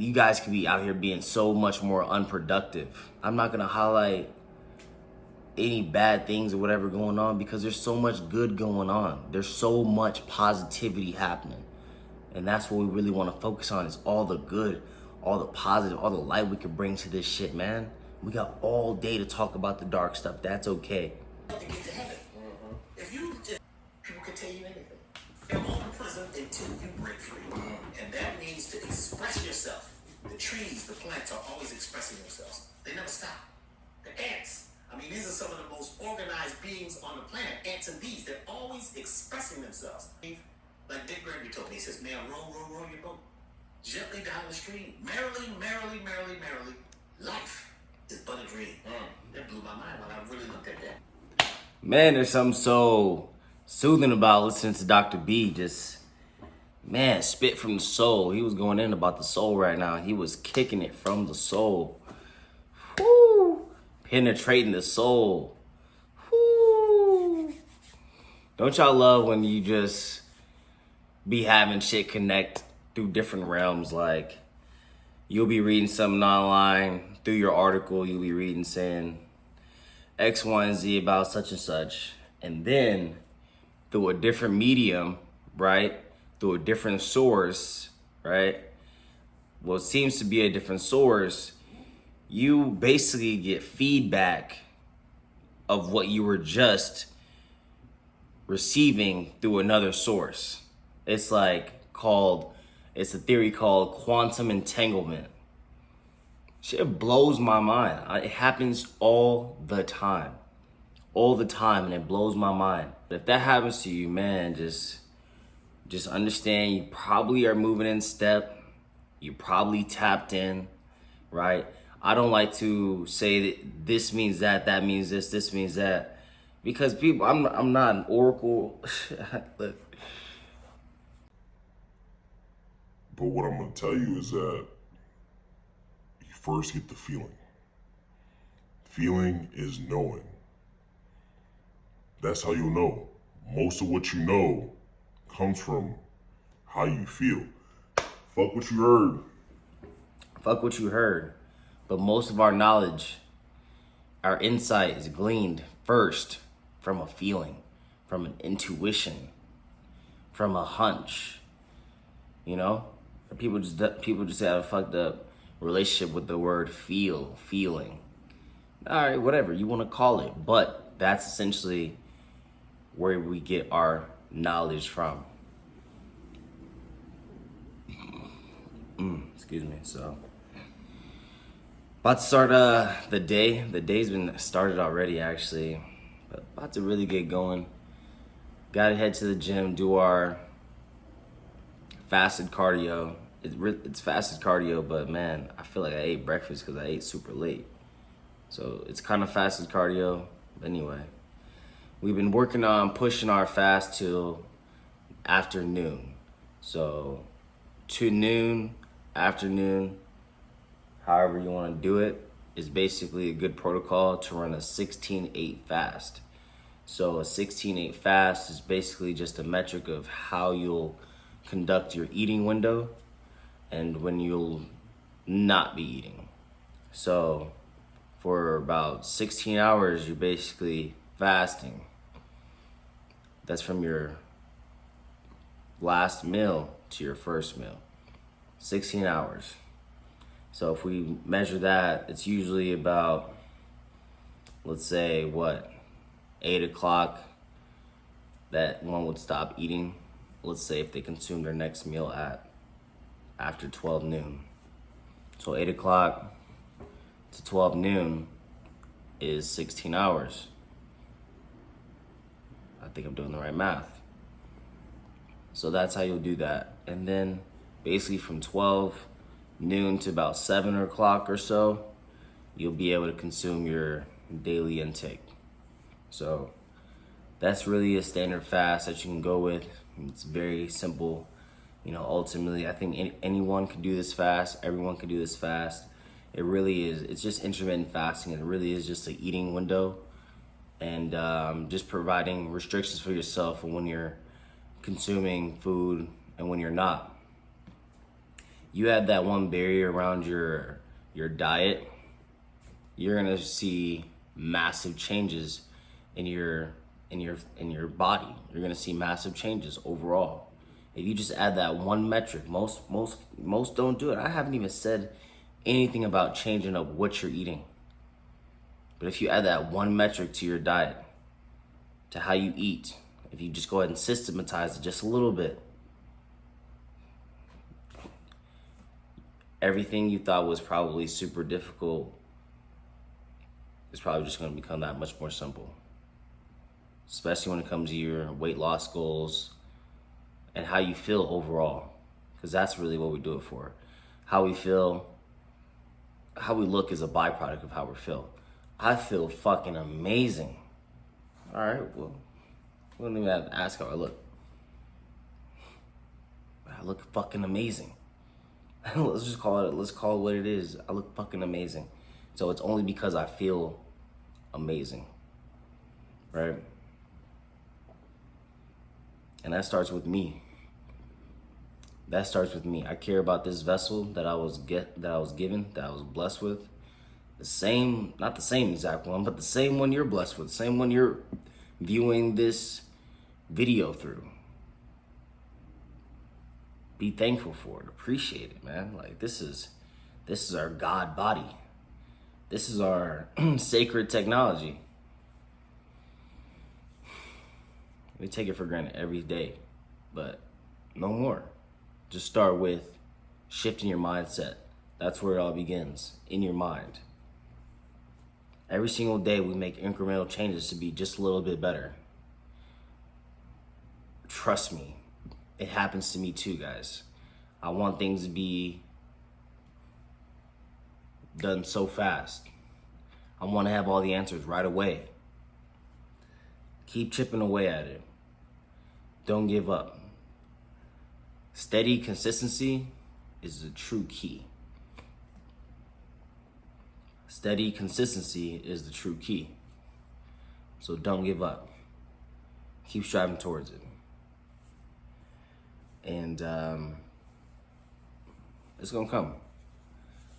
you guys could be out here being so much more unproductive. I'm not gonna highlight any bad things or whatever going on because there's so much good going on. There's so much positivity happening. And that's what we really want to focus on is all the good, all the positive, all the light we can bring to this shit, man. We got all day to talk about the dark stuff. That's okay. To get to heaven. If you just, people can tell you anything. You're all in prison until you break free. And that means to express yourself. The trees, the plants are always expressing themselves. They never stop. The ants. I mean, these are some of the most organized beings on the planet. Ants and bees, they're always expressing themselves. Like Dick Gregory told me, he says, "Man, row, row, row your boat gently down the stream. Merrily, merrily, merrily, merrily. Life is but a dream." That blew my mind when I really looked at that. Man, there's something so soothing about listening to Dr. B. Just, man, spit from the soul. He was going in about the soul right now. He was kicking it from the soul. Woo! Penetrating the soul. Woo! Don't y'all love when you just be having shit connect through different realms? Like, you'll be reading something online, through your article, you'll be reading saying X, Y, and Z about such and such. And then through a different medium, right? Through a different source, right? What seems to be a different source, you basically get feedback of what you were just receiving through another source. It's it's a theory called quantum entanglement. Shit blows my mind. It happens all the time, and it blows my mind. If that happens to you, man, just understand you probably are moving in step. You probably tapped in, right? I don't like to say that this means that means this means that, because people, I'm not an oracle. Look. But what I'm gonna tell you is that you first get the feeling. Feeling is knowing. That's how you'll know. Most of what you know comes from how you feel. Fuck what you heard. Fuck what you heard. But most of our knowledge, our insight is gleaned first from a feeling, from an intuition, from a hunch. You know? People just have a fucked up relationship with the word feeling. All right, whatever you want to call it, but that's essentially where we get our knowledge from. Excuse me. So, about to start the day. The day's been started already, actually. But about to really get going. Gotta head to the gym, do our fasted cardio. It's fasted cardio, but man, I feel like I ate breakfast because I ate super late. So it's kind of fasted cardio. But anyway, we've been working on pushing our fast till afternoon. So to noon, afternoon, however you want to do it, is basically a good protocol to run a 16-8 fast. So a 16-8 fast is basically just a metric of how you'll conduct your eating window and when you'll not be eating. So for about 16 hours, you're basically fasting. That's from your last meal to your first meal. 16 hours. So if we measure that, it's usually about, let's say, 8 o'clock that one would stop eating. Let's say if they consume their next meal at after 12 noon. So 8 o'clock to 12 noon is 16 hours. I think I'm doing the right math. So that's how you'll do that. And then basically from 12 noon to about 7 o'clock or so, you'll be able to consume your daily intake. So that's really a standard fast that you can go with. It's very simple. You know, ultimately, I think anyone can do this fast. Everyone can do this fast. It really is. It's just intermittent fasting. It really is just an eating window and just providing restrictions for yourself when you're consuming food and when you're not. You add that one barrier around your diet, you're gonna see massive changes in your body. You're gonna see massive changes overall. If you just add that one metric, most don't do it. I haven't even said anything about changing up what you're eating. But if you add that one metric to your diet, to how you eat, if you just go ahead and systematize it just a little bit, everything you thought was probably super difficult is probably just going to become that much more simple. Especially when it comes to your weight loss goals and how you feel overall. Because that's really what we do it for. How we feel, how we look is a byproduct of how we feel. I feel fucking amazing. All right, well, we don't even have to ask how I look. I look fucking amazing. Let's call it what it is. I look fucking amazing. So it's only because I feel amazing, right? And that starts with me. That starts with me. I care about this vessel that I was given, that I was blessed with. The same, not the same exact one, but the same one you're blessed with, the same one you're viewing this video through. Be thankful for it, appreciate it, man. Like this is our God body. This is our sacred technology. We take it for granted every day, but no more. Just start with shifting your mindset. That's where it all begins, in your mind. Every single day we make incremental changes to be just a little bit better. Trust me, it happens to me too, guys. I want things to be done so fast. I want to have all the answers right away. Keep chipping away at it. Don't give up. Steady consistency is the true key. Steady consistency is the true key. So don't give up. Keep striving towards it. And it's gonna come.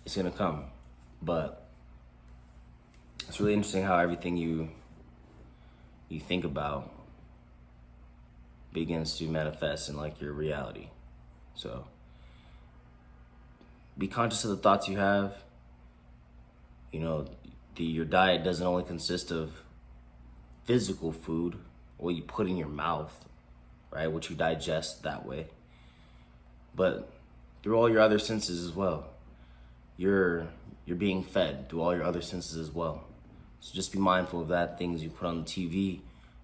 It's gonna come. But it's really interesting how everything you think about begins to manifest in like your reality. So be conscious of the thoughts you have. You know, your diet doesn't only consist of physical food, what you put in your mouth, right? What you digest that way. But through all your other senses as well. You're being fed through all your other senses as well. So just be mindful of that, things you put on the TV,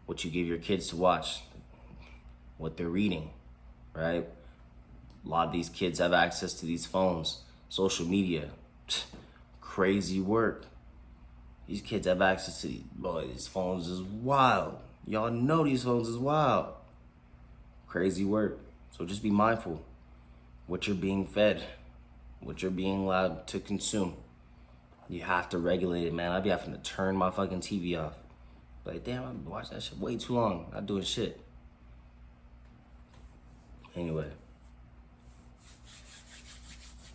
what you give your kids to watch, what they're reading, right? A lot of these kids have access to these phones, social media, crazy work. These kids have access to these phones is wild. Y'all know these phones is wild. Crazy work. So just be mindful what you're being fed, what you're being allowed to consume. You have to regulate it, man. I'd be having to turn my fucking TV off. Like, damn, I've been watching that shit way too long. Not doing shit. Anyway.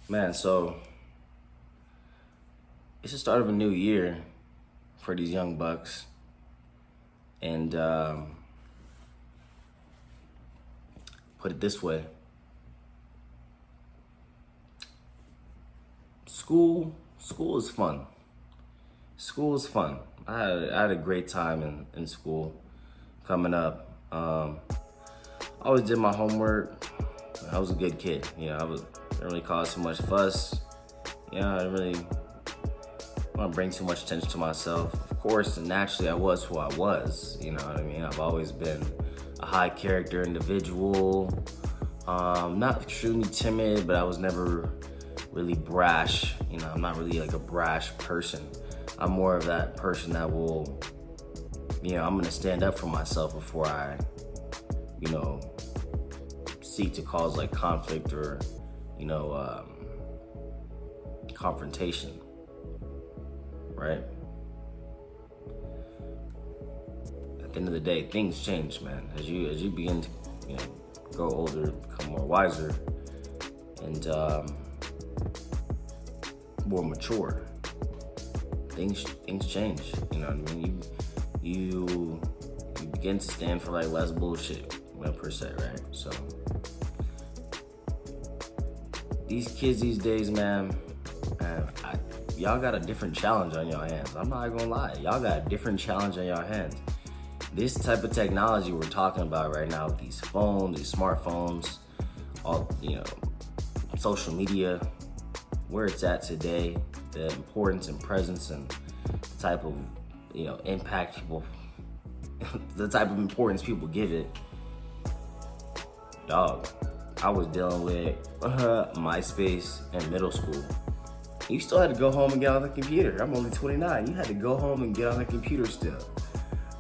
Man, so it's the start of a new year for these young bucks. And put it this way. School is fun. School is fun. I had a great time in school coming up. I always did my homework. I was a good kid. You know, didn't really cause too much fuss. You know, I didn't really want to bring too much attention to myself. Of course, naturally, I was who I was. You know what I mean? I've always been a high character individual. Not extremely timid, but I was never really brash. You know, I'm not really like a brash person. I'm more of that person that will, you know, I'm gonna stand up for myself before I, you know, seek to cause like conflict or, you know, confrontation, right? At the end of the day, things change, man. As you begin to, you know, grow older, become more wiser, and more mature. Things change. You know what I mean? You begin to stand for like less bullshit, per se, right? So these kids these days, man, y'all got a different challenge on your hands. I'm not gonna lie, y'all got a different challenge on your hands. This type of technology we're talking about right now, with these phones, these smartphones, all, social media, where it's at today, the importance and presence and the type of, impact people, the type of importance people give it. Dog, I was dealing with MySpace in middle school. You still had to go home and get on the computer. I'm only 29. You had to go home and get on the computer still.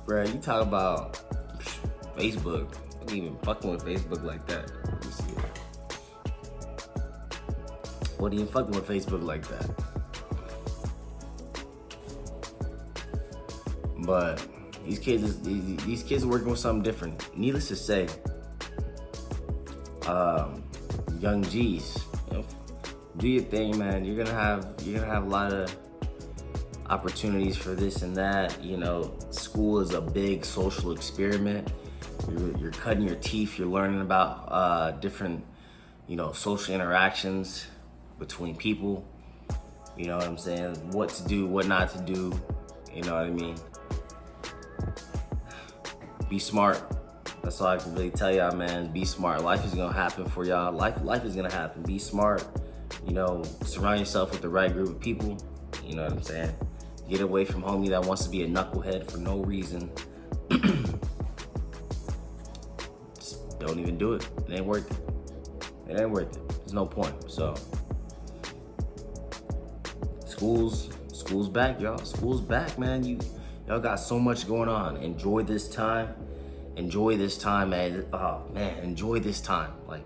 Bruh, you talk about Facebook. I ain't even fucking with Facebook like that. Let me see it. What are you fucking with Facebook like that? But these kids are working with something different. Needless to say, young G's, do your thing, man. You're gonna have a lot of opportunities for this and that. School is a big social experiment. You're cutting your teeth. You're learning about different, social interactions between people. You know what I'm saying? What to do, what not to do. You know what I mean? Be smart. That's all I can really tell y'all, man. Be smart. Life is gonna happen for y'all. Life is gonna happen. Be smart. Surround yourself with the right group of people. You know what I'm saying? Get away from homie that wants to be a knucklehead for no reason. Just don't even do it. It ain't worth it. It ain't worth it. There's no point. So, school's back, y'all. School's back, man. Y'all got so much going on. Enjoy this time. Enjoy this time, man. Oh, man, enjoy this time. Like,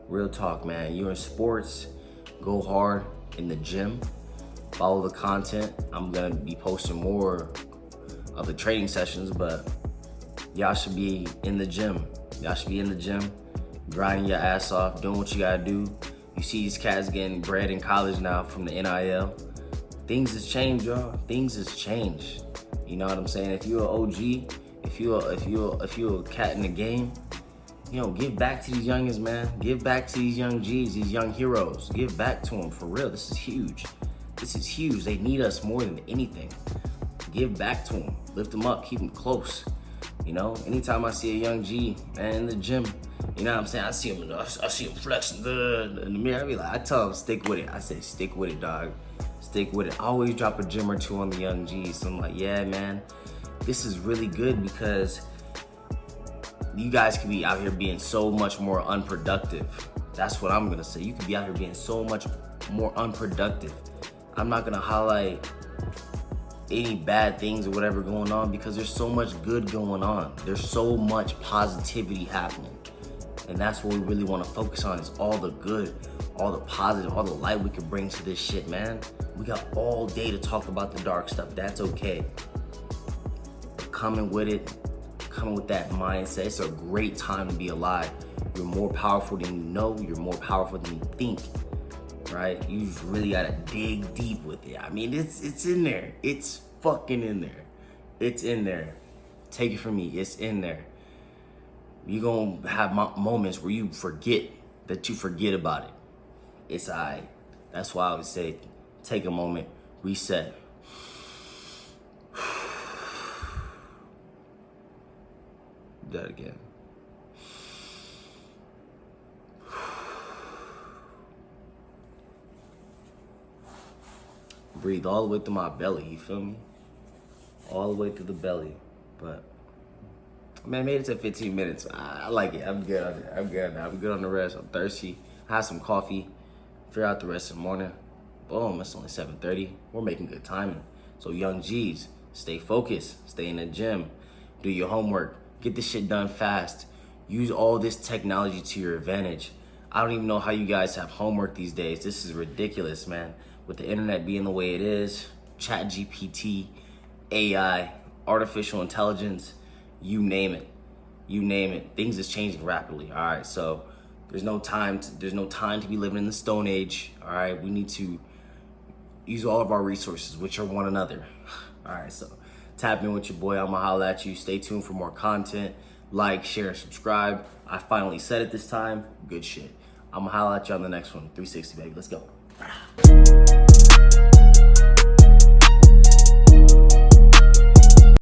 real talk, man. You're in sports. Go hard in the gym. Follow the content. I'm gonna be posting more of the training sessions, but y'all should be in the gym. Y'all should be in the gym, grinding your ass off, doing what you gotta do. You see these cats getting bread in college now from the NIL. Things has changed, y'all. Things has changed. You know what I'm saying? If you're an OG, if you're a cat in the game, give back to these youngins, man. Give back to these young G's, these young heroes. Give back to them, for real. This is huge. This is huge. They need us more than anything. Give back to them. Lift them up. Keep them close. Anytime I see a young G, man, in the gym, you know what I'm saying? I see him flexing in the mirror. I tell him, stick with it. I say, stick with it, dog. Stick with it. I always drop a gym or two on the young G's. So I'm like, yeah, man, this is really good because you guys can be out here being so much more unproductive. That's what I'm going to say. You can be out here being so much more unproductive. I'm not going to highlight any bad things or whatever going on because there's so much good going on. There's so much positivity happening. And that's what we really want to focus on, is all the good, all the positive, all the light we can bring to this shit, man. We got all day to talk about the dark stuff. That's okay. Coming with it, coming with that mindset. It's a great time to be alive. You're more powerful than you know. You're more powerful than you think, right? You just really gotta dig deep with it. I mean, it's in there. It's fucking in there. It's in there. Take it from me. It's in there. You're gonna have moments where you forget that you forget about it. It's alright. That's why I would say, take a moment, reset. Do that again. Breathe all the way through my belly, you feel me? All the way through the belly. But, man, I made it to 15 minutes. I like it. I'm good on it. I'm good on the rest. I'm thirsty. I had some coffee. Figure out the rest of the morning. Boom, it's only 7:30. We're making good timing. So, young G's, stay focused. Stay in the gym. Do your homework. Get this shit done fast. Use all this technology to your advantage. I don't even know how you guys have homework these days. This is ridiculous, man. With the internet being the way it is, ChatGPT, AI, artificial intelligence, you name it. You name it. Things is changing rapidly. All right, so there's no time to be living in the Stone Age. All right, we need to use all of our resources, which are one another. All right, so tap in with your boy. I'ma holla at you. Stay tuned for more content. Like, share, and subscribe. I finally said it this time. Good shit. I'ma holla at you on the next one. 360, baby. Let's go.